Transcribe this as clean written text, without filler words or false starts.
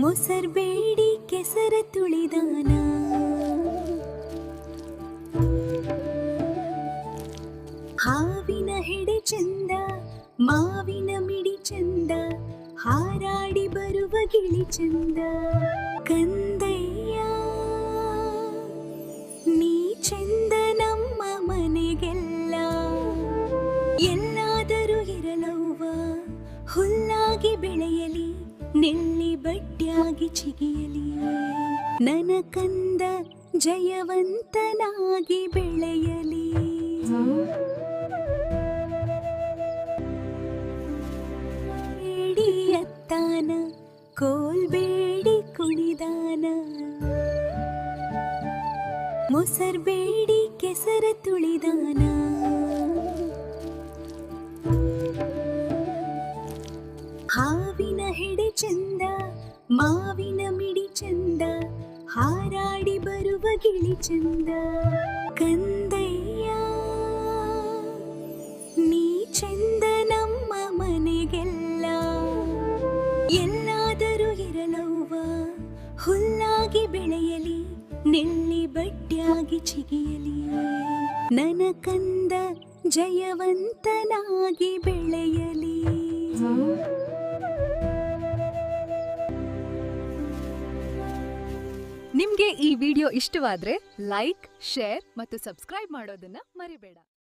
ಮೊಸರ್ಬೇಡಿ ಕೆಸರ ತುಳಿದಾನ, ಹಾವಿನ ಹೆಡೆ ಚಂದ, ಮಾವಿನ ಮಿಡಿ ಚಂದ, ಹಾರಾಡಿ ಬರುವ ಗಿಳಿ ಚಂದ. ಕಂದಯ್ಯ ನೀ ಚಂದ ನಮ್ಮ ಮನೆಗೆಲ್ಲ, ಎಲ್ಲಾದರೂ ಇರಲವ್ವ ಹುಲ್ಲಾಗಿ ಬೆಳೆಯಲಿ, ನೆಲ್ಲಿ ಬಡ್ಡಿಯಾಗಿ ಚಿಗಿಯಲಿ. ನನ್ನ ಕಂದ ಜಯವಂತನಾಗಿ ಬೆಳೆಯಲಿ. ಬೇಡಿ ಅತ್ತಾನ ಕೋಲ್ಬೇಡಿ ಕುಣಿದಾನ, ಮೊಸರ್ಬೇಡಿ ಕೆಸರ ತುಳಿದಾನ, ಹಾವಿನ ಹೆಡೆ ಚಂದ, ಮಾವಿನ ಮಿಡಿ ಚಂದ, ಹಾರಾಡಿ ಬರುವ ಗಿಳಿ ಚಂದ. ಕಂದಯ್ಯ ನೀ ಚಂದ ನಮ್ಮ ಮನೆಗೆಲ್ಲ, ಎಲ್ಲಾದರೂ ಇರಲವ್ವ ಹುಲ್ಲಾಗಿ ಬೆಳೆಯಲಿ, ನೆಲ್ಲಿ ಬಡ್ಡಿಯಾಗಿ ಚಿಗಿಯಲಿ. ನನ್ನ ಕಂದ ಜಯವಂತನಾಗಿ ಬೆಳೆಯಲಿ. ನಿಮ್ಗೆ ಈ ವಿಡಿಯೋ ಇಷ್ಟವಾದ್ರೆ ಲೈಕ್, ಶೇರ್ ಮತ್ತು ಸಬ್ಸ್ಕ್ರೈಬ್ ಮಾಡೋದನ್ನ ಮರಿಬೇಡ.